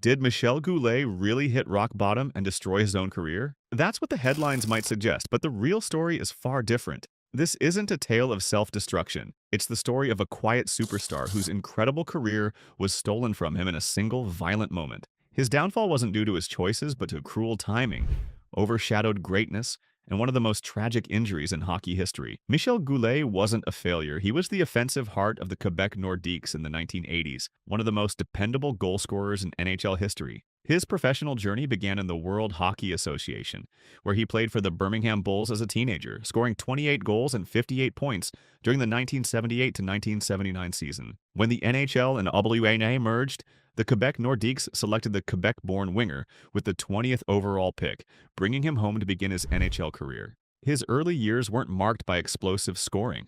Did Michel Goulet really hit rock bottom and destroy his own career? That's what the headlines might suggest, but the real story is far different. This isn't a tale of self-destruction. It's the story of a quiet superstar whose incredible career was stolen from him in a single violent moment. His downfall wasn't due to his choices, but to cruel timing, overshadowed greatness, and one of the most tragic injuries in hockey history. Michel Goulet wasn't a failure. He was the offensive heart of the Quebec Nordiques in the 1980s, one of the most dependable goal scorers in NHL history. His professional journey began in the World Hockey Association, where he played for the Birmingham Bulls as a teenager, scoring 28 goals and 58 points during the 1978 to 1979 season. When the NHL and WNA merged, the Quebec Nordiques selected the Quebec-born winger with the 20th overall pick, bringing him home to begin his NHL career. His early years weren't marked by explosive scoring.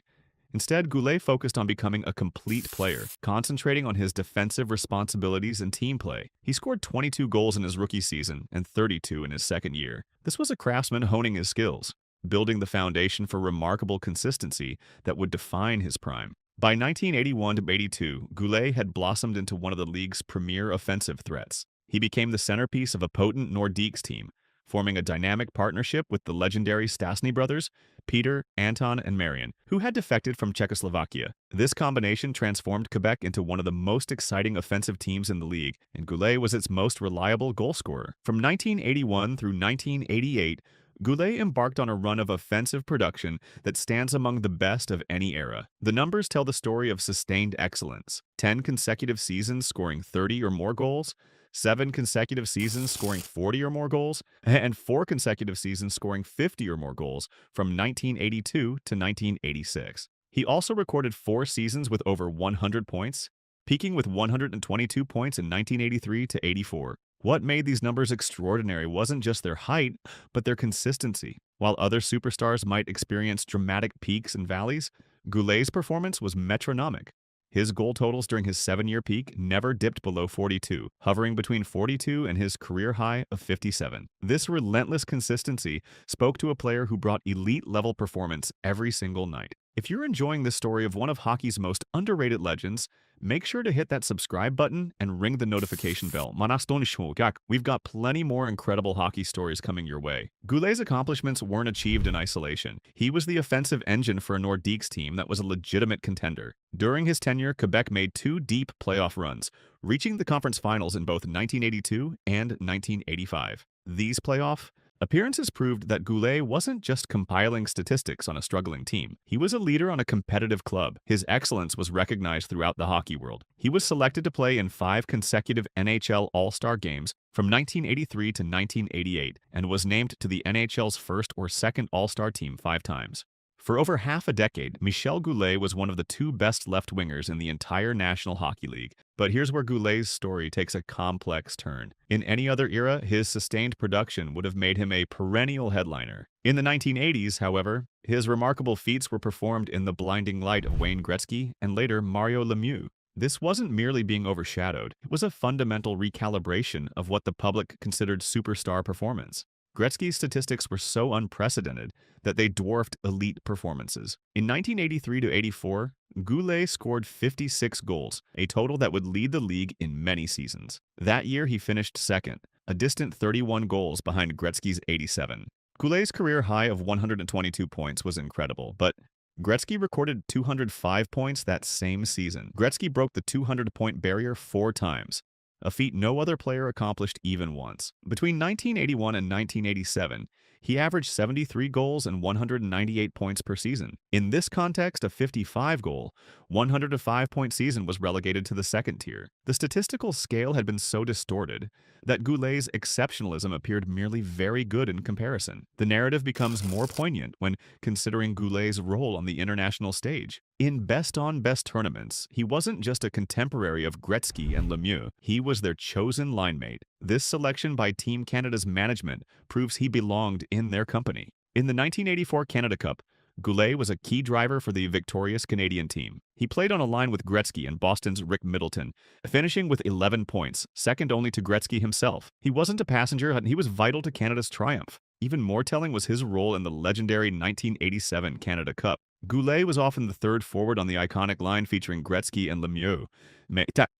Instead, Goulet focused on becoming a complete player, concentrating on his defensive responsibilities and team play. He scored 22 goals in his rookie season and 32 in his second year. This was a craftsman honing his skills, building the foundation for remarkable consistency that would define his prime. By 1981-82, Goulet had blossomed into one of the league's premier offensive threats. He became the centerpiece of a potent Nordiques team, forming a dynamic partnership with the legendary Stastny brothers, Peter, Anton, and Marian, who had defected from Czechoslovakia. This combination transformed Quebec into one of the most exciting offensive teams in the league, and Goulet was its most reliable goal scorer. From 1981 through 1988, Goulet embarked on a run of offensive production that stands among the best of any era. The numbers tell the story of sustained excellence: 10 consecutive seasons scoring 30 or more goals, 7 consecutive seasons scoring 40 or more goals, and 4 consecutive seasons scoring 50 or more goals from 1982 to 1986. He also recorded 4 seasons with over 100 points, peaking with 122 points in 1983 to 84. What made these numbers extraordinary wasn't just their height, but their consistency. While other superstars might experience dramatic peaks and valleys, Goulet's performance was metronomic. His goal totals during his 7-year peak never dipped below 42, hovering between 42 and his career high of 57. This relentless consistency spoke to a player who brought elite-level performance every single night. If you're enjoying this story of one of hockey's most underrated legends, make sure to hit that subscribe button and ring the notification bell. We've got plenty more incredible hockey stories coming your way. Goulet's accomplishments weren't achieved in isolation. He was the offensive engine for a Nordiques team that was a legitimate contender. During his tenure, Quebec made 2 deep playoff runs, reaching the conference finals in both 1982 and 1985. These playoff appearances proved that Goulet wasn't just compiling statistics on a struggling team. He was a leader on a competitive club. His excellence was recognized throughout the hockey world. He was selected to play in 5 consecutive NHL All-Star games from 1983 to 1988 and was named to the NHL's first or second All-Star team 5 times. For over half a decade, Michel Goulet was one of the 2 best left wingers in the entire National Hockey League. But here's where Goulet's story takes a complex turn. In any other era, his sustained production would have made him a perennial headliner. In the 1980s, however, his remarkable feats were performed in the blinding light of Wayne Gretzky and later Mario Lemieux. This wasn't merely being overshadowed, it was a fundamental recalibration of what the public considered superstar performance. Gretzky's statistics were so unprecedented that they dwarfed elite performances. In 1983 to 84, Goulet scored 56 goals, a total that would lead the league in many seasons. That year, he finished second, a distant 31 goals behind Gretzky's 87. Goulet's career high of 122 points was incredible, but Gretzky recorded 205 points that same season. Gretzky broke the 200-point barrier 4 times, a feat no other player accomplished even once. Between 1981 and 1987, he averaged 73 goals and 198 points per season. In this context, a 55-goal, 105-point season was relegated to the second tier. The statistical scale had been so distorted that Goulet's exceptionalism appeared merely very good in comparison. The narrative becomes more poignant when considering Goulet's role on the international stage. In best-on-best tournaments, he wasn't just a contemporary of Gretzky and Lemieux, he was their chosen linemate. This selection by Team Canada's management proves he belonged in their company. In the 1984 Canada Cup, Goulet was a key driver for the victorious Canadian team. He played on a line with Gretzky and Boston's Rick Middleton, finishing with 11 points, second only to Gretzky himself. He wasn't a passenger, and he was vital to Canada's triumph. Even more telling was his role in the legendary 1987 Canada Cup. Goulet was often the third forward on the iconic line featuring Gretzky and Lemieux.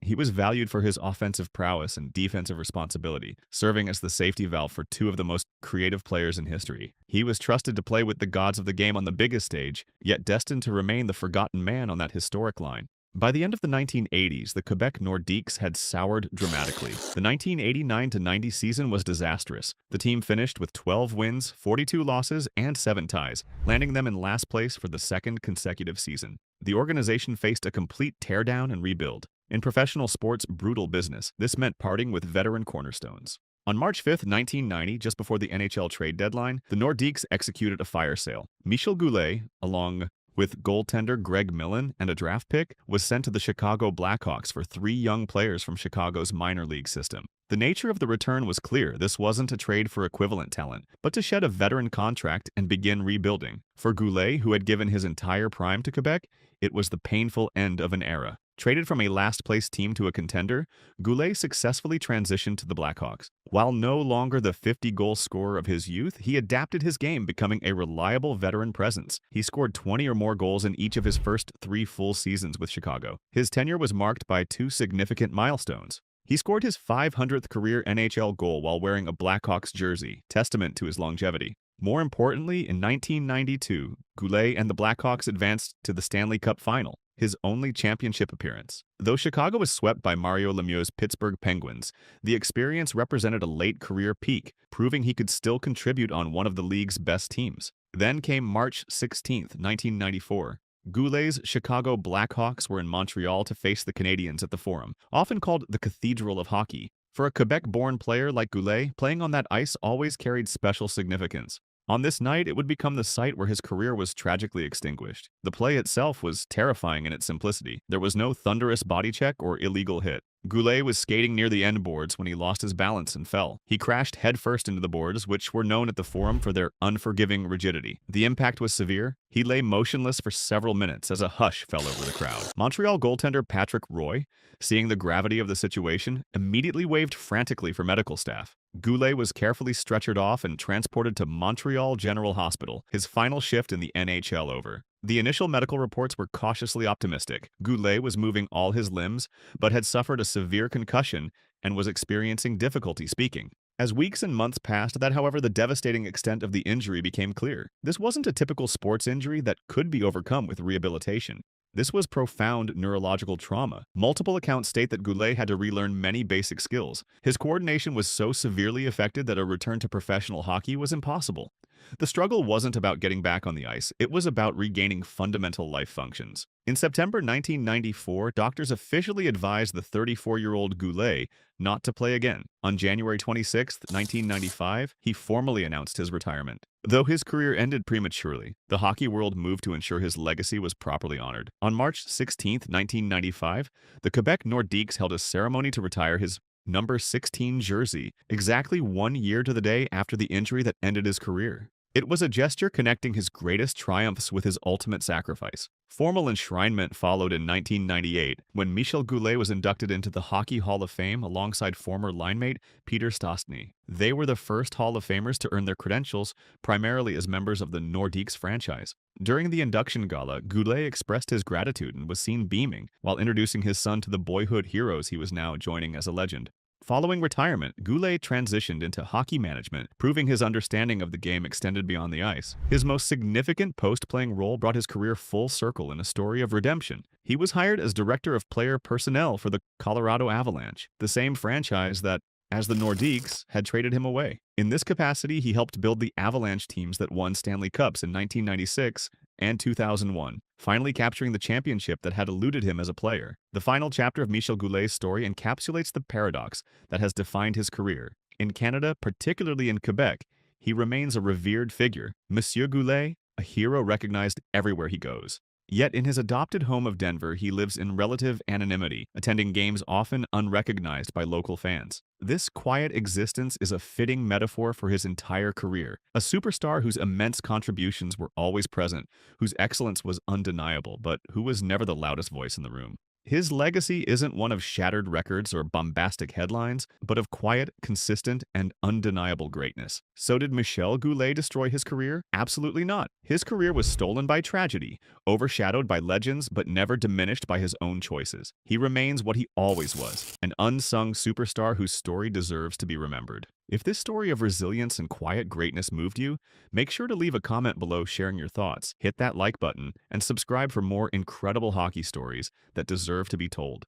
He was valued for his offensive prowess and defensive responsibility, serving as the safety valve for two of the most creative players in history. He was trusted to play with the gods of the game on the biggest stage, yet destined to remain the forgotten man on that historic line. By the end of the 1980s, the Quebec Nordiques had soured dramatically. The 1989-90 season was disastrous. The team finished with 12 wins, 42 losses, and 7 ties, landing them in last place for the second consecutive season. The organization faced a complete teardown and rebuild. In professional sports' brutal business, this meant parting with veteran cornerstones. On March 5, 1990, just before the NHL trade deadline, the Nordiques executed a fire sale. Michel Goulet, along with goaltender Greg Millen and a draft pick, was sent to the Chicago Blackhawks for 3 young players from Chicago's minor league system. The nature of the return was clear. This wasn't a trade for equivalent talent, but to shed a veteran contract and begin rebuilding. For Goulet, who had given his entire prime to Quebec, it was the painful end of an era. Traded from a last-place team to a contender, Goulet successfully transitioned to the Blackhawks. While no longer the 50-goal scorer of his youth, he adapted his game, becoming a reliable veteran presence. He scored 20 or more goals in each of his first 3 full seasons with Chicago. His tenure was marked by 2 significant milestones. He scored his 500th career NHL goal while wearing a Blackhawks jersey, testament to his longevity. More importantly, in 1992, Goulet and the Blackhawks advanced to the Stanley Cup Final, his only championship appearance. Though Chicago was swept by Mario Lemieux's Pittsburgh Penguins, the experience represented a late career peak, proving he could still contribute on one of the league's best teams. Then came March 16, 1994. Goulet's Chicago Blackhawks were in Montreal to face the Canadiens at the Forum, often called the Cathedral of Hockey. For a Quebec-born player like Goulet, playing on that ice always carried special significance. On this night, it would become the site where his career was tragically extinguished. The play itself was terrifying in its simplicity. There was no thunderous body check or illegal hit. Goulet was skating near the end boards when he lost his balance and fell. He crashed headfirst into the boards, which were known at the Forum for their unforgiving rigidity. The impact was severe. He lay motionless for several minutes as a hush fell over the crowd. Montreal goaltender Patrick Roy, seeing the gravity of the situation, immediately waved frantically for medical staff. Goulet was carefully stretchered off and transported to Montreal General Hospital, his final shift in the NHL over. The initial medical reports were cautiously optimistic. Goulet was moving all his limbs, but had suffered a severe concussion and was experiencing difficulty speaking. As weeks and months passed, however, the devastating extent of the injury became clear. This wasn't a typical sports injury that could be overcome with rehabilitation. This was profound neurological trauma. Multiple accounts state that Goulet had to relearn many basic skills. His coordination was so severely affected that a return to professional hockey was impossible. The struggle wasn't about getting back on the ice, it was about regaining fundamental life functions. In September 1994, doctors officially advised the 34-year-old Goulet not to play again. On January 26, 1995, he formally announced his retirement. Though his career ended prematurely, the hockey world moved to ensure his legacy was properly honored. On March 16, 1995, the Quebec Nordiques held a ceremony to retire his number 16 jersey, exactly 1 year to the day after the injury that ended his career. It was a gesture connecting his greatest triumphs with his ultimate sacrifice. Formal enshrinement followed in 1998, when Michel Goulet was inducted into the Hockey Hall of Fame alongside former linemate Peter Stastny. They were the first Hall of Famers to earn their credentials primarily as members of the Nordiques franchise. During the induction gala, Goulet expressed his gratitude and was seen beaming while introducing his son to the boyhood heroes he was now joining as a legend. Following retirement, Goulet transitioned into hockey management, proving his understanding of the game extended beyond the ice. His most significant post-playing role brought his career full circle in a story of redemption. He was hired as director of player personnel for the Colorado Avalanche, the same franchise that, as the Nordiques, had traded him away. In this capacity, he helped build the Avalanche teams that won Stanley Cups in 1996 and 2001, finally capturing the championship that had eluded him as a player. The final chapter of Michel Goulet's story encapsulates the paradox that has defined his career. In Canada, particularly in Quebec, he remains a revered figure. Monsieur Goulet, a hero recognized everywhere he goes. Yet in his adopted home of Denver, he lives in relative anonymity, attending games often unrecognized by local fans. This quiet existence is a fitting metaphor for his entire career. A superstar whose immense contributions were always present, whose excellence was undeniable, but who was never the loudest voice in the room. His legacy isn't one of shattered records or bombastic headlines, but of quiet, consistent, and undeniable greatness. So did Michel Goulet destroy his career? Absolutely not. His career was stolen by tragedy, overshadowed by legends, but never diminished by his own choices. He remains what he always was, an unsung superstar whose story deserves to be remembered. If this story of resilience and quiet greatness moved you, make sure to leave a comment below sharing your thoughts, hit that like button, and subscribe for more incredible hockey stories that deserve to be told.